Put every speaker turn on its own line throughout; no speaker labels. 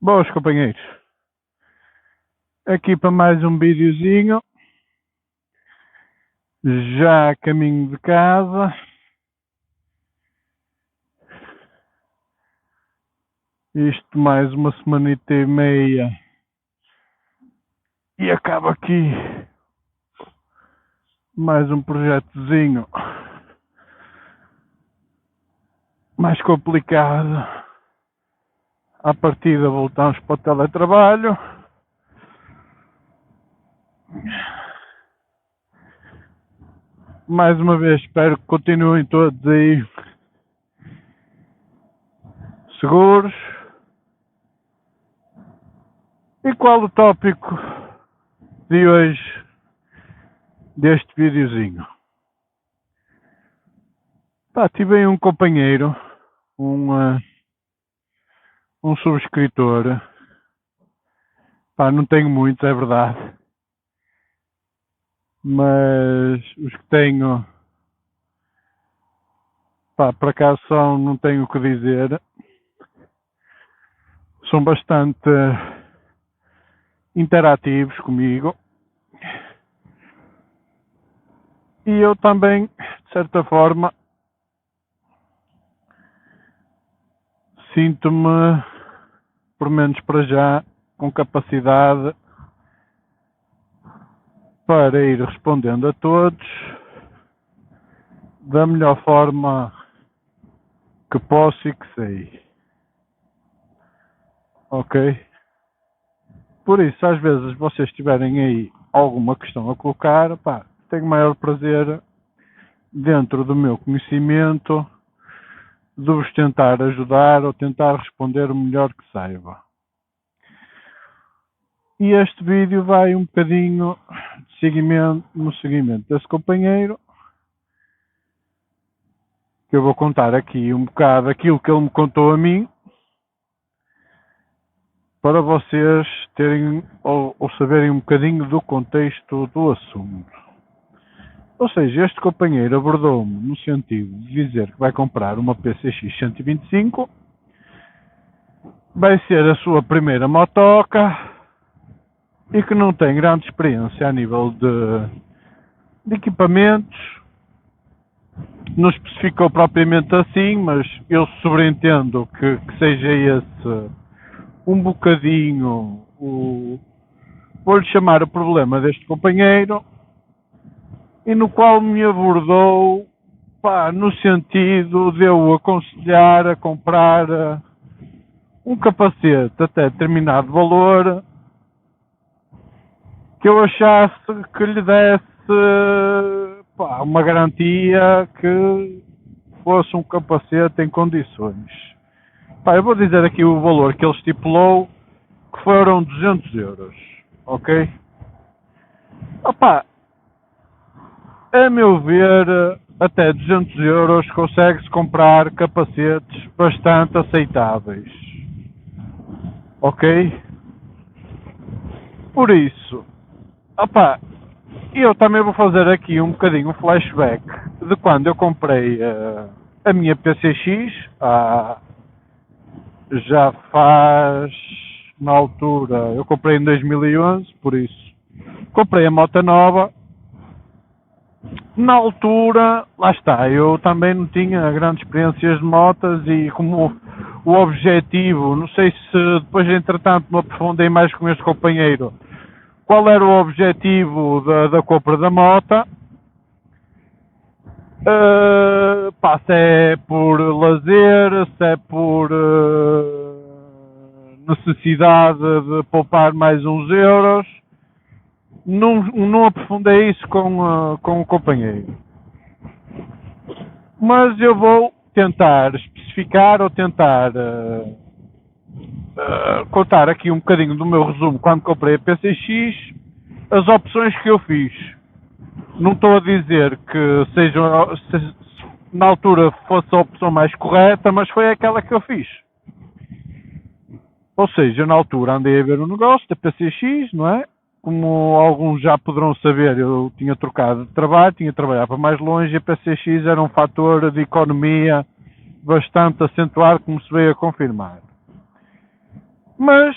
Boas, companheiros. Aqui para mais um videozinho. Já a caminho de casa. Isto mais uma semanita e meia. E acaba aqui mais um projetozinho mais complicado. À partida voltamos para o teletrabalho. Mais uma vez espero que continuem todos aí seguros. E qual o tópico de hoje deste videozinho? Tive aí um companheiro, um subscritor. Não tenho muitos, é verdade. Mas os que tenho, por acaso não tenho o que dizer. São bastante interativos comigo. E eu também, de certa forma, sinto-me, por menos para já, com capacidade para ir respondendo a todos da melhor forma que posso e que sei. Ok? Por isso, às vezes, vocês tiverem aí alguma questão a colocar, tenho maior prazer, dentro do meu conhecimento, de vos tentar ajudar ou tentar responder o melhor que saiba. E este vídeo vai um bocadinho no seguimento desse companheiro, que eu vou contar aqui um bocado aquilo que ele me contou a mim, para vocês terem ou saberem um bocadinho do contexto do assunto. Ou seja, este companheiro abordou-me no sentido de dizer que vai comprar uma PCX 125, vai ser a sua primeira motoca e que não tem grande experiência a nível de equipamentos. Não especificou propriamente assim, mas eu sobreentendo que seja esse um bocadinho vou-lhe chamar o problema deste companheiro, e no qual me abordou no sentido de eu aconselhar a comprar um capacete até determinado valor que eu achasse que lhe desse uma garantia que fosse um capacete em condições. Eu vou dizer aqui o valor que ele estipulou, que foram 200 euros, ok? A meu ver, até 200 euros consegue-se comprar capacetes bastante aceitáveis, ok? Por isso, eu também vou fazer aqui um bocadinho um flashback de quando eu comprei a minha PCX, já faz, na altura, eu comprei em 2011, por isso, comprei a moto nova. Na altura, lá está, eu também não tinha grandes experiências de motas e como o objetivo, não sei se depois entretanto me aprofundei mais com este companheiro, qual era o objetivo da compra da moto, se é por lazer, se é por necessidade de poupar mais uns euros. Não aprofundei isso com o companheiro. Mas eu vou tentar especificar ou tentar contar aqui um bocadinho do meu resumo quando comprei a PCX, as opções que eu fiz. Não estou a dizer que na altura fosse a opção mais correta, mas foi aquela que eu fiz. Ou seja, na altura andei a ver o negócio da PCX, não é? Como alguns já poderão saber, eu tinha trocado de trabalho, tinha trabalhado para mais longe e a PCX era um fator de economia bastante acentuado, como se veio a confirmar. mas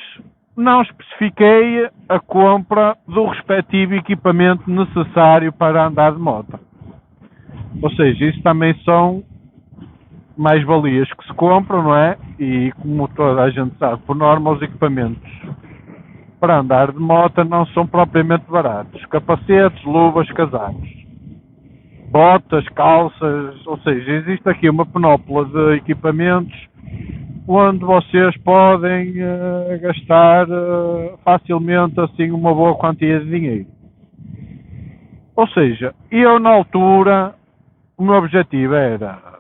não especifiquei a compra do respectivo equipamento necessário para andar de moto. Ou seja, isso também são mais-valias que se compram, não é? E como toda a gente sabe, por norma, os equipamentos para andar de moto não são propriamente baratos. Capacetes, luvas, casacos, botas, calças, ou seja, existe aqui uma panóplia de equipamentos onde vocês podem gastar facilmente assim uma boa quantia de dinheiro. Ou seja, eu na altura, o meu objetivo era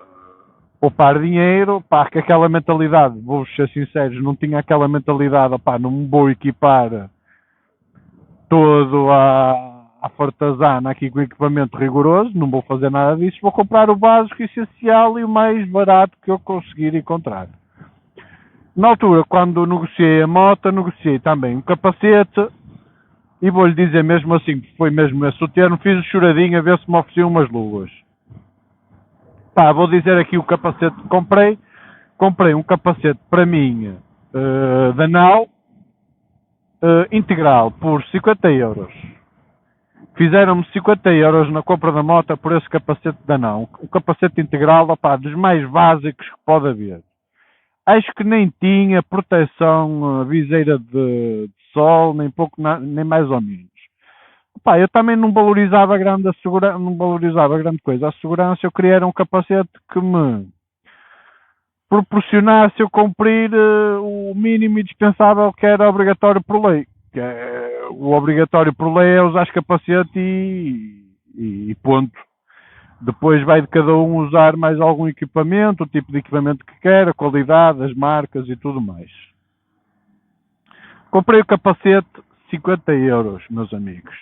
poupar dinheiro, pá, que aquela mentalidade, vou ser sinceros, não tinha aquela mentalidade, pá, não me vou equipar todo a fartazana aqui com equipamento rigoroso, não vou fazer nada disso, vou comprar o básico, essencial e o mais barato que eu conseguir encontrar. Na altura, quando negociei a moto, negociei também um capacete e vou-lhe dizer mesmo assim, foi mesmo esse o termo, fiz o choradinho a ver se me ofereciam umas luvas. Pá, vou dizer aqui o capacete que comprei. Comprei um capacete para mim da Nau integral por 50 euros. Fizeram-me 50 euros na compra da moto por esse capacete da Nau. Um capacete integral, opá, dos mais básicos que pode haver. Acho que nem tinha proteção viseira de sol, nem pouco, nem mais ou menos. Pá, eu também não valorizava grande a segurança, não valorizava grande coisa. A segurança, eu queria era um capacete que me proporcionasse eu cumprir o mínimo indispensável que era obrigatório por lei. Que é, o obrigatório por lei é usar capacete e ponto. Depois vai de cada um usar mais algum equipamento, o tipo de equipamento que quer, a qualidade, as marcas e tudo mais. Comprei o capacete, 50 euros, meus amigos.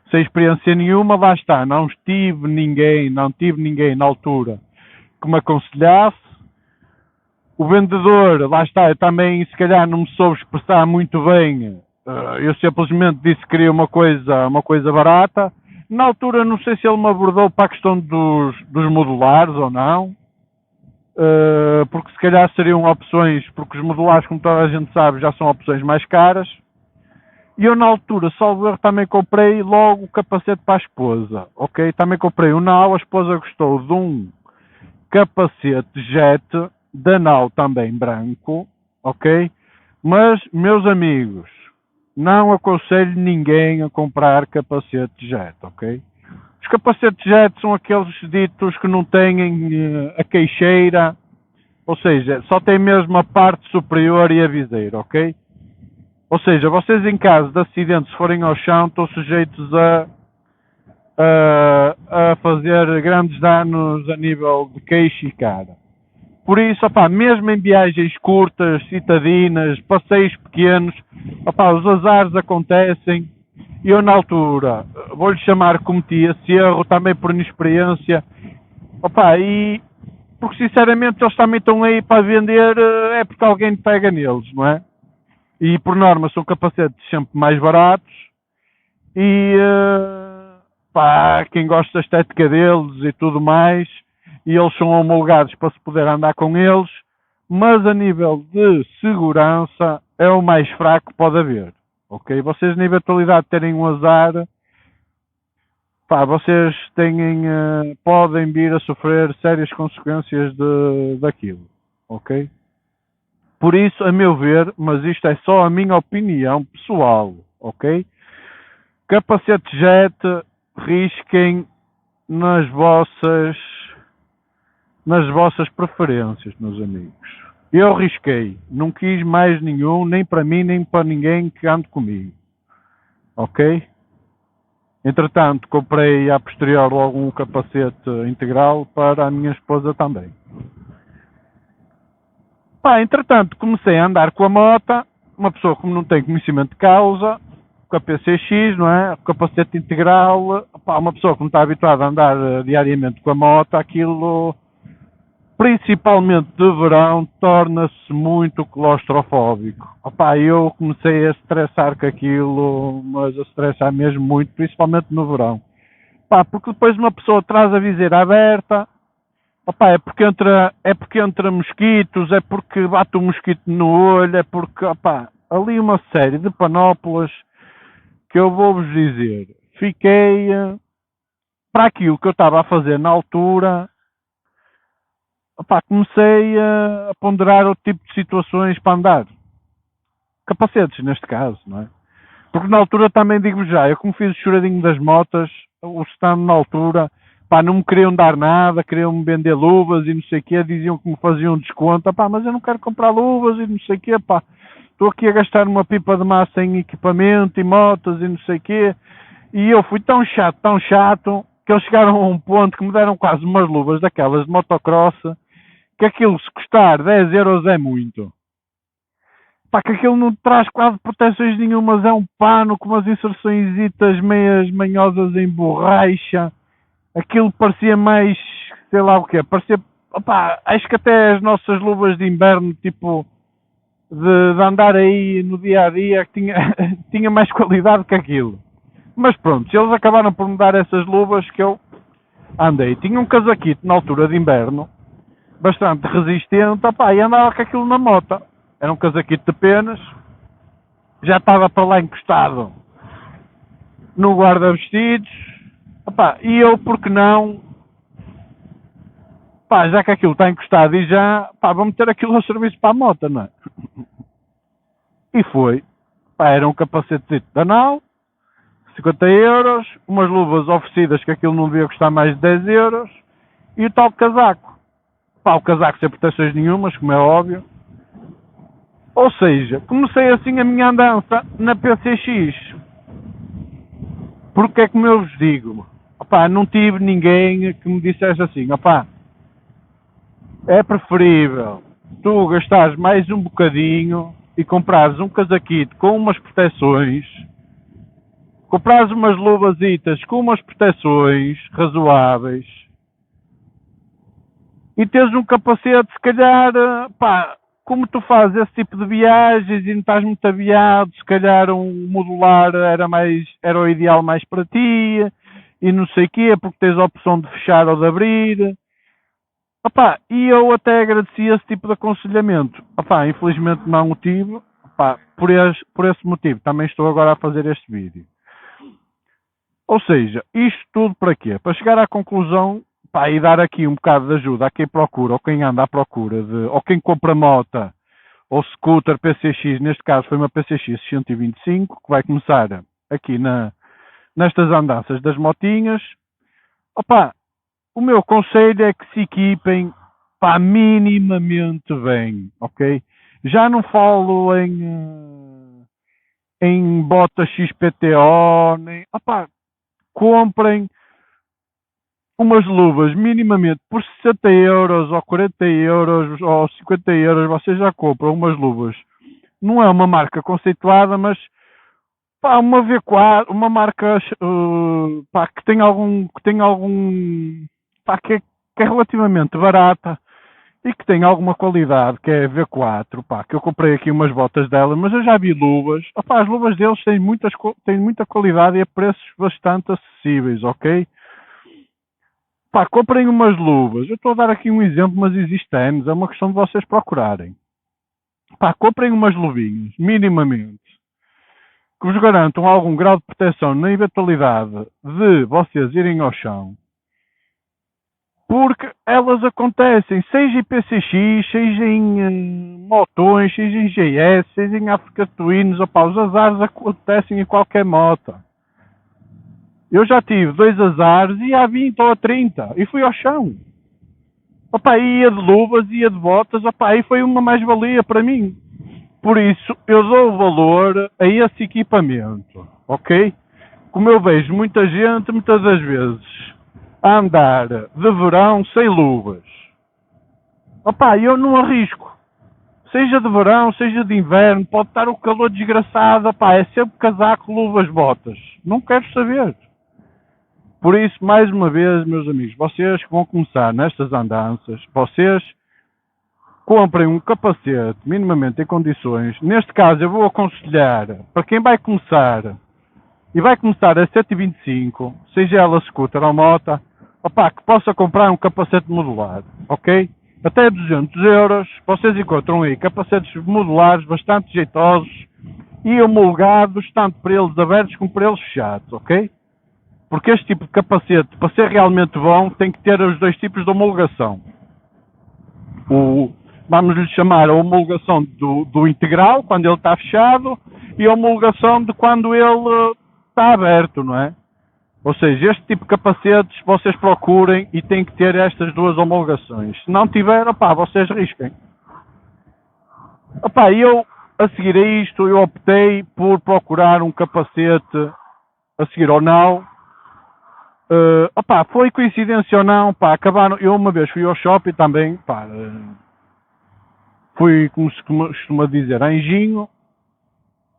Sem experiência nenhuma, lá está, não tive ninguém na altura que me aconselhasse. O vendedor, lá está, eu também se calhar não me soube expressar muito bem. Eu simplesmente disse que queria uma coisa barata. Na altura não sei se ele me abordou para a questão dos modulares ou não. Porque se calhar seriam opções, porque os modulares, como toda a gente sabe, já são opções mais caras. E eu na altura, salvo erro, também comprei logo o capacete para a esposa, ok? Também comprei um Nau, a esposa gostou de um capacete Jet, da Nau também branco, ok? Mas, meus amigos, não aconselho ninguém a comprar capacete Jet, ok? Os capacetes Jet são aqueles ditos que não têm a queixeira, ou seja, só tem mesmo a parte superior e a viseira, ok? Ou seja, vocês em caso de acidente, se forem ao chão, estão sujeitos a fazer grandes danos a nível de queixo e cara. Por isso, opá, mesmo em viagens curtas, citadinas, passeios pequenos, opá, os azares acontecem. E eu, na altura, vou-lhe chamar, cometi esse erro também por inexperiência. Opá, e porque sinceramente eles também estão aí para vender, é porque alguém pega neles, não é? E por norma são capacetes sempre mais baratos e pá, quem gosta da estética deles e tudo mais, e eles são homologados para se poder andar com eles, mas a nível de segurança é o mais fraco que pode haver, ok? Vocês na eventualidade de terem um azar, pá, vocês podem vir a sofrer sérias consequências daquilo, ok? Por isso, a meu ver, mas isto é só a minha opinião pessoal, ok? Capacete Jet, risquem nas vossas preferências, meus amigos. Eu risquei, não quis mais nenhum, nem para mim, nem para ninguém que ande comigo, ok? Entretanto, comprei a posterior logo um capacete integral para a minha esposa também. Pá, entretanto, comecei a andar com a moto, uma pessoa como não tem conhecimento de causa, com a PCX, não é? Capacete integral, pá, uma pessoa que não está habituada a andar diariamente com a moto, aquilo, principalmente de verão, torna-se muito claustrofóbico. Opá, eu comecei a estressar com aquilo, mas a estressar mesmo muito, principalmente no verão. Pá, porque depois uma pessoa traz a viseira aberta, opá, é porque entra mosquitos, é porque bate um mosquito no olho, é porque, opá, ali uma série de panóplias que eu vou-vos dizer. Fiquei, para aquilo que eu estava a fazer na altura, opá, comecei a ponderar outro tipo de situações para andar. Capacetes, neste caso, não é? Porque na altura também digo já, eu como fiz o choradinho das motas, o stand na altura, pá, não me queriam dar nada, queriam-me vender luvas e não sei o quê, diziam que me faziam desconto, pá, mas eu não quero comprar luvas e não sei o quê, pá, estou aqui a gastar uma pipa de massa em equipamento e motas e não sei o quê, e eu fui tão chato, que eles chegaram a um ponto que me deram quase umas luvas daquelas de motocross, que aquilo se custar 10 euros é muito. Pá, que aquilo não traz quase proteções nenhumas, é um pano com umas inserçõezitas meias manhosas em borracha. Aquilo parecia mais, sei lá o quê, parecia, opá, acho que até as nossas luvas de inverno, tipo, de andar aí no dia a dia, que tinha, tinha mais qualidade que aquilo. Mas pronto, eles acabaram por me dar essas luvas que eu andei. Tinha um casaquito na altura de inverno, bastante resistente, opá, e andava com aquilo na moto. Era um casaquito de penas, já estava para lá encostado no guarda-vestidos, opá, e eu, porque não, pá, já que aquilo está encostado e já, pá, vou meter aquilo ao serviço para a moto, não é? E foi, pá, era um capacete da Nau, 50 euros, umas luvas oferecidas que aquilo não devia custar mais de 10 euros, e o tal casaco. Pá, o casaco sem proteções nenhumas, como é óbvio. Ou seja, comecei assim a minha andança na PCX. Porque é como eu vos digo, opá, não tive ninguém que me dissesse assim, opá, é preferível tu gastares mais um bocadinho e comprares um casaquito com umas proteções, comprares umas luvasitas com umas proteções razoáveis e teres um capacete, se calhar, pá, como tu fazes esse tipo de viagens e não estás muito aviado, se calhar um modular era o ideal mais para ti e não sei o quê, porque tens a opção de fechar ou de abrir. Opá, e eu até agradeci esse tipo de aconselhamento. Opá, infelizmente não o tive. Opá, por esse motivo também estou agora a fazer este vídeo. Ou seja, isto tudo para quê? Para chegar à conclusão, pá, e dar aqui um bocado de ajuda a quem procura, ou quem anda à procura, ou quem compra moto, ou scooter PCX, neste caso foi uma PCX 125, que vai começar aqui nestas andanças das motinhas. Opa, o meu conselho é que se equipem, pá, minimamente bem, ok? Já não falo em botas XPTO, nem, opá, comprem umas luvas minimamente por 60 euros ou 40 euros ou 50 euros, vocês já compram umas luvas. Não é uma marca conceituada, mas pá, uma V4, uma marca pá, pá, que é relativamente barata e que tem alguma qualidade, que é V4, pá, que eu comprei aqui umas botas dela, mas eu já vi luvas, opá, as luvas deles têm muita qualidade e a preços bastante acessíveis, ok? Pá, comprem umas luvas. Eu estou a dar aqui um exemplo, mas existe anos. É uma questão de vocês procurarem. Pá, comprem umas luvinhas, minimamente, que vos garantam algum grau de proteção na eventualidade de vocês irem ao chão. Porque elas acontecem, seja em PCX, seja em motões, seja em GS, seja em Africa Twins, opá, os azares acontecem em qualquer moto. Eu já tive 2 azares e há 20 ou a 30 e fui ao chão. Opa, ia de luvas, ia de botas, opa, aí foi uma mais-valia para mim. Por isso, eu dou valor a esse equipamento, ok? Como eu vejo muita gente, muitas das vezes, a andar de verão sem luvas. Opa, eu não arrisco. Seja de verão, seja de inverno, pode estar o calor desgraçado, opa, é sempre casaco, luvas, botas. Não quero saber. Por isso, mais uma vez, meus amigos, vocês que vão começar nestas andanças, vocês comprem um capacete minimamente em condições. Neste caso, eu vou aconselhar para quem vai começar e vai começar a 125, seja ela scooter ou moto, opá, que possa comprar um capacete modular, ok? Até 200 euros, vocês encontram aí capacetes modulares bastante jeitosos, e homologados tanto para eles abertos como para eles fechados, ok? Porque este tipo de capacete, para ser realmente bom, tem que ter os dois tipos de homologação. Vamos lhe chamar a homologação do integral, quando ele está fechado, e a homologação de quando ele está aberto, não é? Ou seja, este tipo de capacetes vocês procurem e tem que ter estas duas homologações. Se não tiver, opá, vocês risquem. Opá, eu, a seguir a isto, eu optei por procurar um capacete a seguir ao não. Opá, foi coincidência ou não, pá, acabaram, eu uma vez fui ao shopping também, pá, fui, como se costuma dizer, anjinho,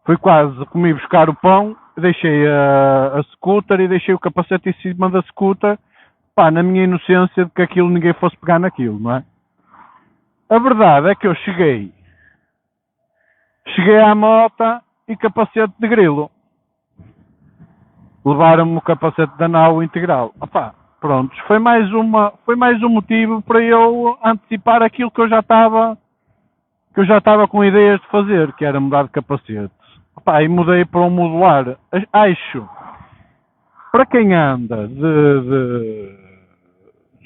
fui quase, comi buscar o pão, deixei a scooter e deixei o capacete em cima da scooter, pá, na minha inocência de que aquilo ninguém fosse pegar naquilo, não é? A verdade é que eu cheguei à mota e capacete de grilo. Levaram-me o capacete da nau integral. Opá, pronto, foi mais um motivo para eu antecipar aquilo que eu já estava com ideias de fazer, que era mudar de capacete. Opá, e mudei para um modular. Acho, para quem anda de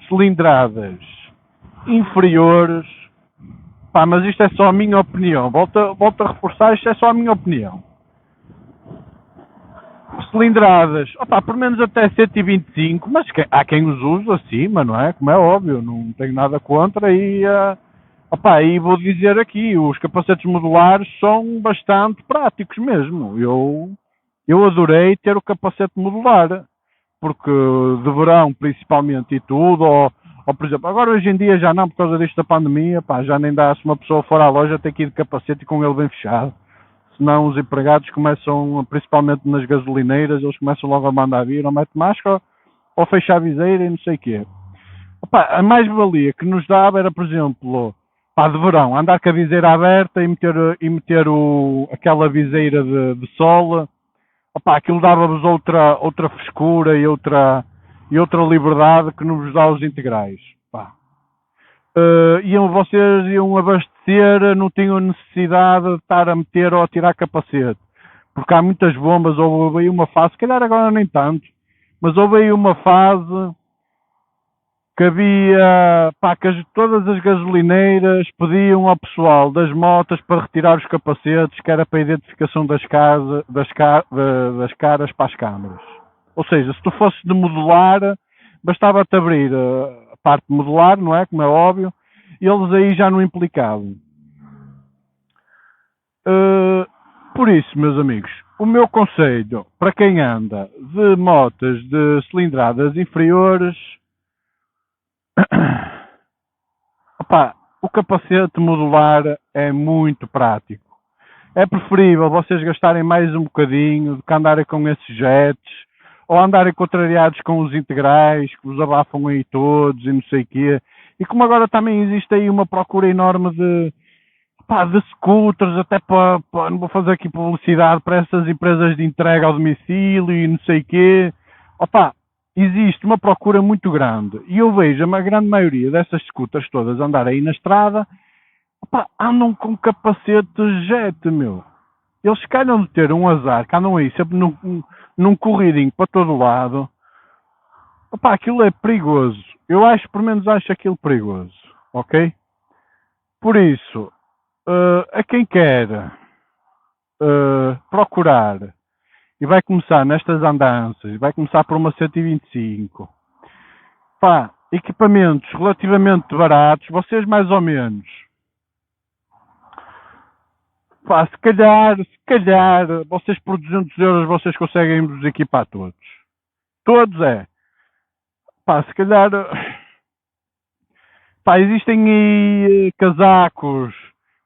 cilindradas inferiores, pá, mas isto é só a minha opinião. Volto a reforçar, isto é só a minha opinião. Cilindradas, opá, por menos até 125, mas há quem os use acima, não é? Como é óbvio, não tenho nada contra opá, e vou dizer aqui, os capacetes modulares são bastante práticos mesmo. Eu adorei ter o capacete modular, porque de verão principalmente e tudo, ou por exemplo, agora hoje em dia já não, por causa disto da pandemia, pá, já nem dá, se uma pessoa for à loja tem que ir de capacete e com ele bem fechado. Senão os empregados começam, principalmente nas gasolineiras, eles começam logo a mandar vir, ou mete máscara, ou fecha a viseira e não sei o quê. Opa, a mais-valia que nos dava era, por exemplo, pá, de verão, andar com a viseira aberta e meter aquela viseira de sol. Opa, aquilo dava-vos outra frescura e outra liberdade que nos dá os integrais. Pá. Vocês iam abastecer, não tinham necessidade de estar a meter ou a tirar capacete. Porque há muitas bombas, houve aí uma fase, se calhar agora nem tanto, mas houve aí uma fase que havia, pá, que todas as gasolineiras pediam ao pessoal das motas para retirar os capacetes, que era para a identificação das caras para as câmaras. Ou seja, se tu fosses de modular, bastava-te abrir a parte modular, não é? Como é óbvio, e eles aí já não implicavam. Por isso, meus amigos, o meu conselho para quem anda de motas de cilindradas inferiores, opá, o capacete modular é muito prático. É preferível vocês gastarem mais um bocadinho do que andarem com esses jets, ou andarem contrariados com os integrais, que os abafam aí todos e não sei o quê. E como agora também existe aí uma procura enorme de scooters, até não vou fazer aqui publicidade para essas empresas de entrega ao domicílio e não sei o quê. Opá, existe uma procura muito grande. E eu vejo a grande maioria dessas scooters todas andar aí na estrada, opá, andam com capacete jet, meu. Eles calham de ter um azar, que andam aí sempre num corridinho para todo lado. Opá, aquilo é perigoso. Eu pelo menos acho aquilo perigoso. Ok? Por isso, a quem quer procurar e vai começar nestas andanças, vai começar por uma 125, pá, equipamentos relativamente baratos, vocês mais ou menos, pá, se calhar, vocês por 200 euros vocês conseguem vos equipar todos. Todos pá, se calhar, pá, existem aí casacos,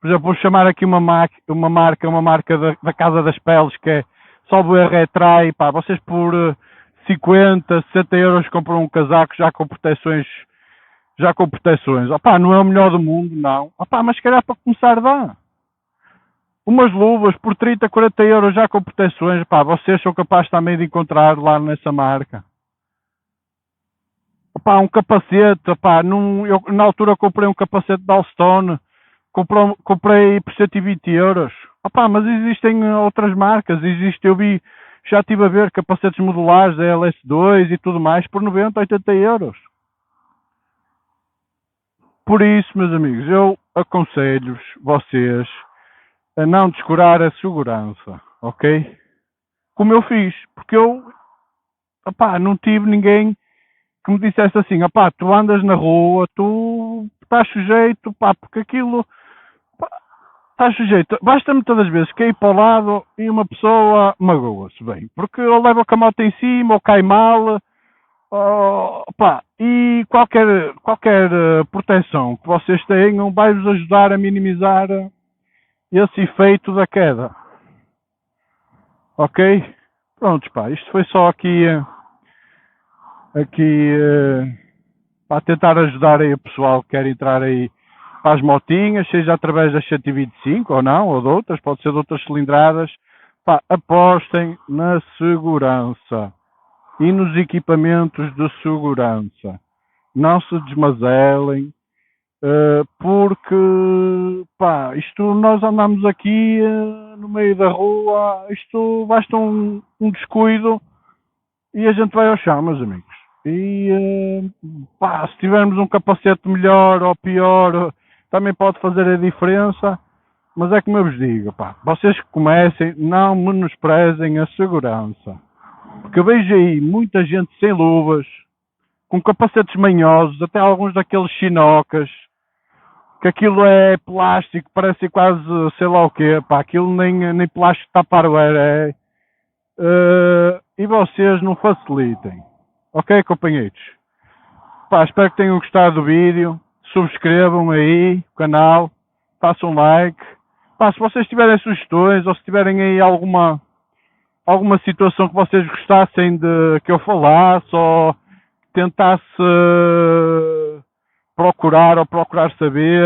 por exemplo, vou chamar aqui uma marca da Casa das Peles, que é Salvo Erro Retrai, pá, vocês por 50, 60 euros compram um casaco já com proteções, opá, não é o melhor do mundo, não, opá, mas se calhar para começar dá. Umas luvas por 30, 40 euros já com proteções, pá, vocês são capazes também de encontrar lá nessa marca. Opá, um capacete, opá, eu na altura comprei um capacete da Alstone, comprei por 120 euros. Opá, mas existem outras marcas, já estive a ver capacetes modulares da LS2 e tudo mais por 90, 80 euros. Por isso, meus amigos, eu aconselho-vos, vocês, a não descurar a segurança, ok? Como eu fiz, porque eu, opá, não tive ninguém que me dissesse assim, opá, tu andas na rua, tu estás sujeito, pá, porque aquilo, pá, estás sujeito, basta-me todas as vezes cair para o lado e uma pessoa magoa-se bem, porque ou leva a moto em cima, ou cai mal, pá, e qualquer proteção que vocês tenham vai-vos ajudar a minimizar esse efeito da queda, ok? Prontos, pá, isto foi só aqui para tentar ajudar aí o pessoal que quer entrar aí para as motinhas, seja através das 125 ou não, ou de outras, pode ser de outras cilindradas. Pá, apostem na segurança e nos equipamentos de segurança. Não se desmazelem, porque pá, isto nós andamos aqui no meio da rua, isto basta um descuido e a gente vai ao chão, meus amigos. E pá, se tivermos um capacete melhor ou pior, também pode fazer a diferença. Mas é como eu vos digo, pá, vocês que comecem, não menosprezem a segurança. Porque eu vejo aí muita gente sem luvas, com capacetes manhosos, até alguns daqueles chinocas, que aquilo é plástico, parece quase sei lá o quê, pá, aquilo nem plástico Tupperware é. E vocês não facilitem. Ok, companheiros? Pá, espero que tenham gostado do vídeo. Subscrevam aí o canal, façam um like. Pá, se vocês tiverem sugestões ou se tiverem aí alguma situação que vocês gostassem de que eu falasse ou tentasse procurar saber,